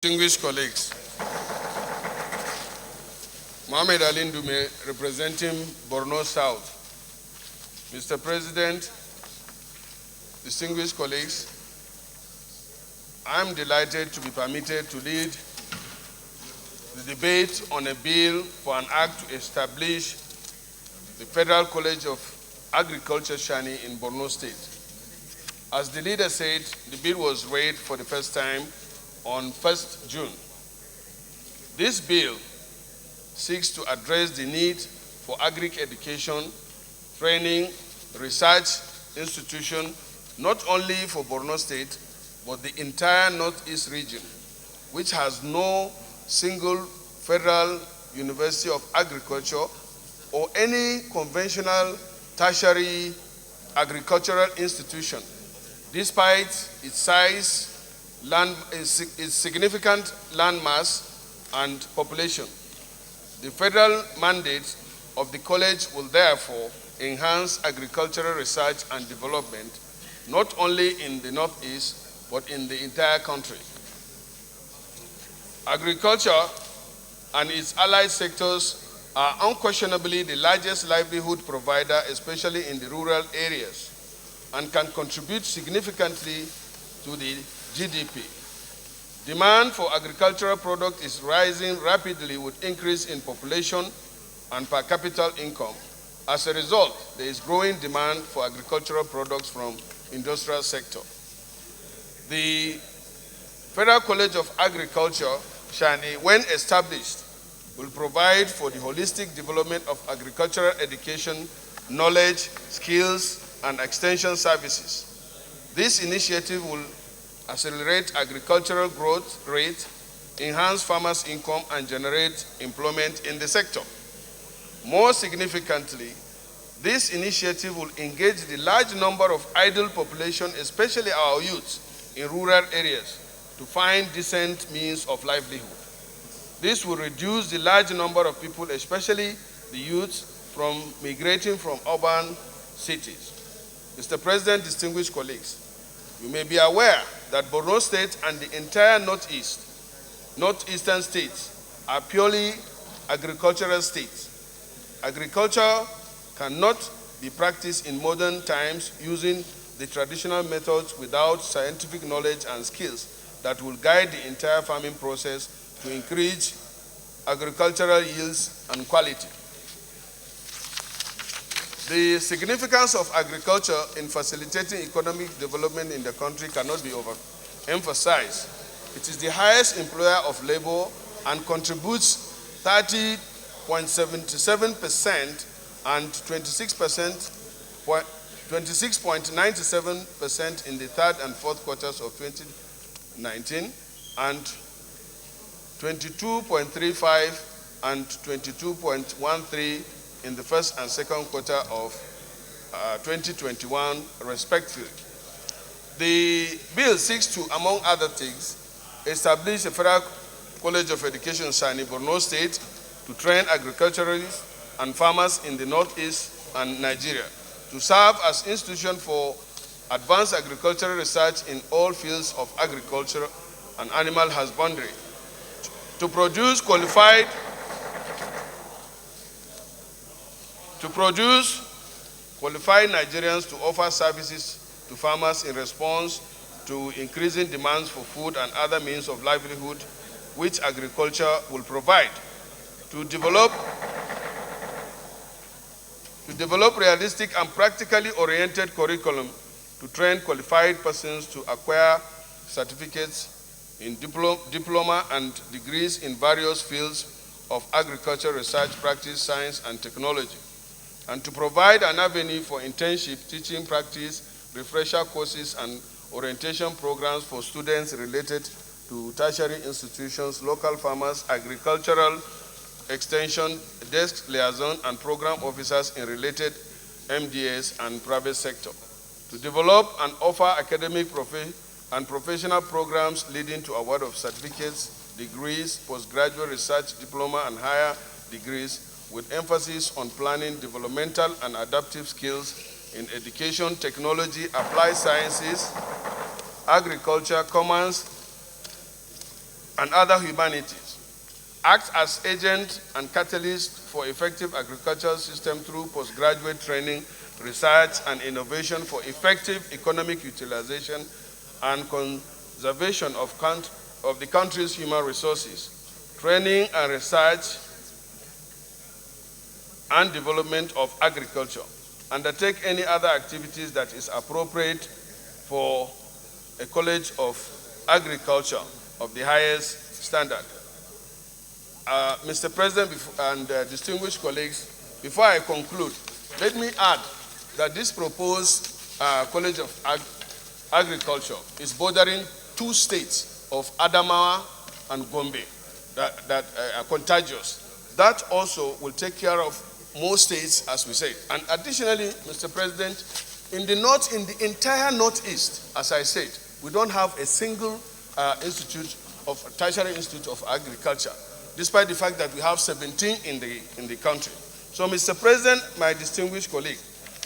Distinguished colleagues, Mohamed Ali Ndume, representing Borno South. Mr. President, distinguished colleagues, I am delighted to be permitted to lead the debate on a bill for an act to establish the Federal College of Agriculture, Shani, in Borno State. As the leader said, the bill was read for the first time on 1st June. This bill seeks to address the need for agric education, training, research institution, not only for Borno State, but the entire Northeast region, which has no single federal university of agriculture or any conventional tertiary agricultural institution, despite its size, its significant land mass and population. The federal mandate of the college will therefore enhance agricultural research and development, not only in the Northeast, but in the entire country. Agriculture and its allied sectors are unquestionably the largest livelihood provider, especially in the rural areas, and can contribute significantly to the GDP. Demand for agricultural products is rising rapidly with increase in population and per capita income. As a result, there is growing demand for agricultural products from industrial sector. The Federal College of Agriculture, Shani, when established, will provide for the holistic development of agricultural education, knowledge, skills, and extension services. This initiative will accelerate agricultural growth rate, enhance farmers' income, and generate employment in the sector. More significantly, this initiative will engage the large number of idle population, especially our youth in rural areas, to find decent means of livelihood. This will reduce the large number of people, especially the youth, from migrating from urban cities. Mr. President, distinguished colleagues, you may be aware that Borno State and the entire northeastern states are purely agricultural states. Agriculture cannot be practiced in modern times using the traditional methods without scientific knowledge and skills that will guide the entire farming process to increase agricultural yields and quality. The significance of agriculture in facilitating economic development in the country cannot be overemphasized. It is the highest employer of labor and contributes 30.77% and 26.97% in the third and fourth quarters of 2019, and 22.35 and 22.13 in the first and second quarter of 2021, respectively. The bill seeks to, among other things, establish a Federal College of Education in Shani Borno State to train agriculturalists and farmers in the Northeast and Nigeria, to serve as institution for advanced agricultural research in all fields of agriculture and animal husbandry, to produce qualified Nigerians to offer services to farmers in response to increasing demands for food and other means of livelihood which agriculture will provide, to develop realistic and practically oriented curriculum to train qualified persons to acquire certificates in diploma and degrees in various fields of agriculture, research, practice, science, and technology, and to provide an avenue for internship, teaching practice, refresher courses, and orientation programs for students related to tertiary institutions, local farmers, agricultural extension, desk liaison, and program officers in related MDAs and private sector, to develop and offer academic and professional programs leading to award of certificates, degrees, postgraduate research, diploma, and higher degrees, with emphasis on planning, developmental, and adaptive skills in education, technology, applied sciences, agriculture, commerce, and other humanities, act as agent and catalyst for effective agricultural system through postgraduate training, research, and innovation for effective economic utilization and conservation of the country's human resources, training and research and development of agriculture, undertake any other activities that is appropriate for a college of agriculture of the highest standard. Mr. President and distinguished colleagues, before I conclude, let me add that this proposed College of Agriculture is bordering two states of Adamawa and Gombe that are contagious. That also will take care of more states, as we said. And additionally, Mr. President, in the entire Northeast, as I said, we don't have a single tertiary institute of agriculture, despite the fact that we have 17 in the country. So, Mr. President, my distinguished colleague,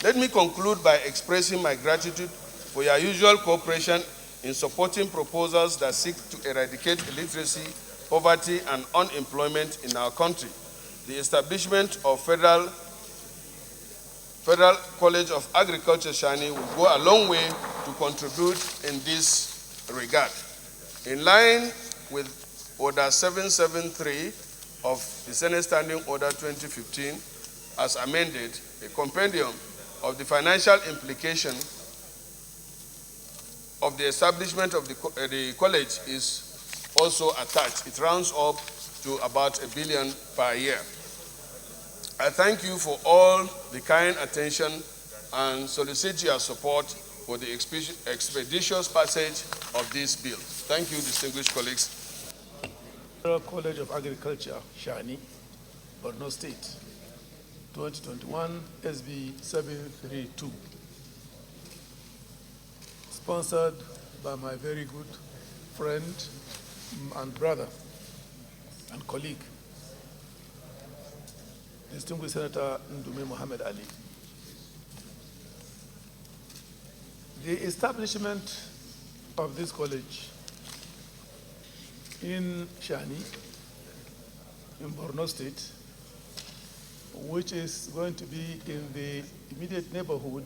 let me conclude by expressing my gratitude for your usual cooperation in supporting proposals that seek to eradicate illiteracy, poverty, and unemployment in our country. The establishment of Federal College of Agriculture, Shani, will go a long way to contribute in this regard. In line with Order 773 of the Senate Standing Order 2015, as amended, a compendium of the financial implication of the establishment of the college is also attached. It rounds up to about $1 billion per year. I thank you for all the kind attention and solicit your support for the expeditious passage of this bill. Thank you, distinguished colleagues. Federal College of Agriculture, Shani, Borno State, 2021 SB 732. Sponsored by my very good friend and brother and colleague, distinguished Senator Ndume Mohammed Ali. The establishment of this college in Shani, in Borno State, which is going to be in the immediate neighborhood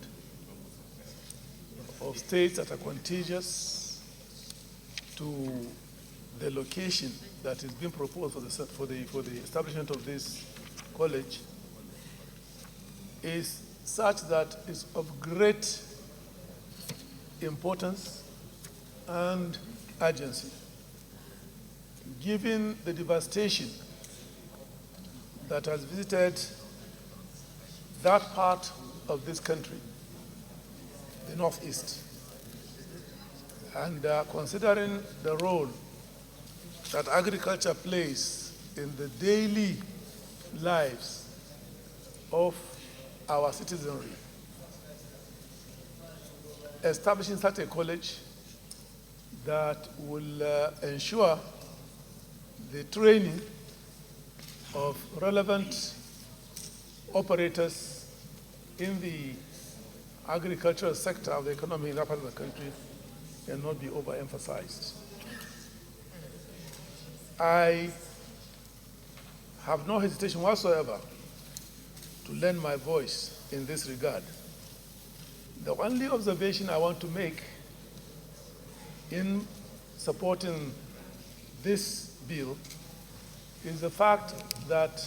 of states that are contiguous to the location that is being proposed for the establishment of this college, is such that it's of great importance and urgency, given the devastation that has visited that part of this country, the Northeast, and considering the role that agriculture plays in the daily lives of our citizenry. Establishing such a college that will ensure the training of relevant operators in the agricultural sector of the economy in that part of the country cannot be overemphasized. I have no hesitation whatsoever to lend my voice in this regard. The only observation I want to make in supporting this bill is the fact that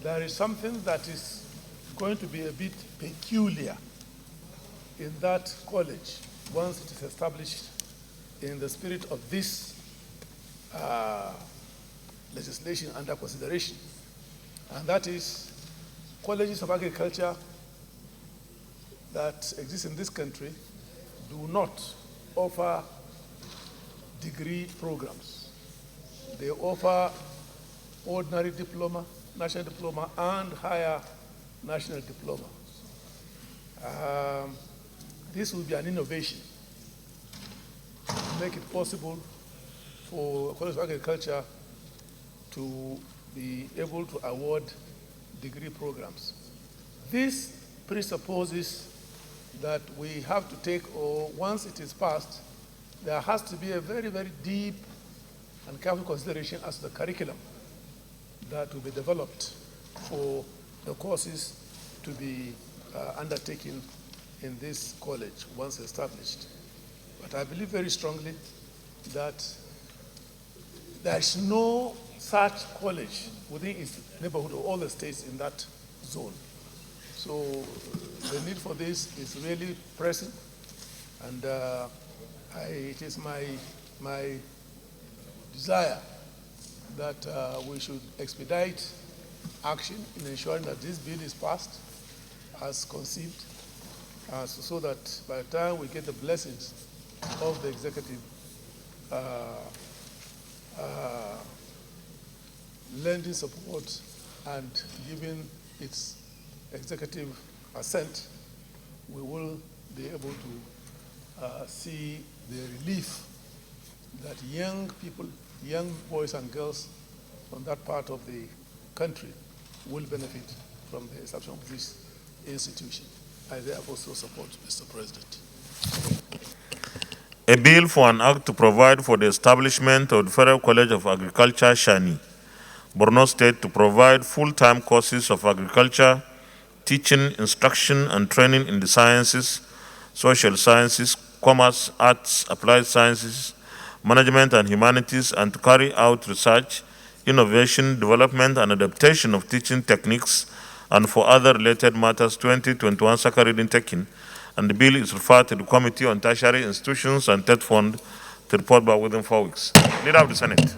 there is something that is going to be a bit peculiar in that college once it is established in the spirit of this legislation under consideration. And that is colleges of agriculture that exist in this country do not offer degree programs. They offer ordinary diploma, national diploma, and higher national diploma. This will be an innovation to make it possible for College of Agriculture to be able to award degree programs. This presupposes that we have to take, or once it is passed, there has to be a very, very deep and careful consideration as to the curriculum that will be developed for the courses to be undertaken in this college once established. But I believe very strongly that there is no such college within its neighborhood or all the states in that zone. So the need for this is really pressing, and it is my desire that we should expedite action in ensuring that this bill is passed as conceived, so that by the time we get the blessings of the executive lending support and giving its executive assent, we will be able to see the relief that young people, young boys and girls from that part of the country will benefit from the establishment of this institution. I therefore so support, Mr. President. A bill for an act to provide for the establishment of the Federal College of Agriculture, Shani, Borno State, to provide full-time courses of agriculture, teaching, instruction, and training in the sciences, social sciences, commerce, arts, applied sciences, management, and humanities, and to carry out research, innovation, development, and adaptation of teaching techniques, and for other related matters, 2021 second reading taken. And the bill is referred to the Committee on Tertiary Institutions and Tet Fund to report back within 4 weeks. Leader of the Senate.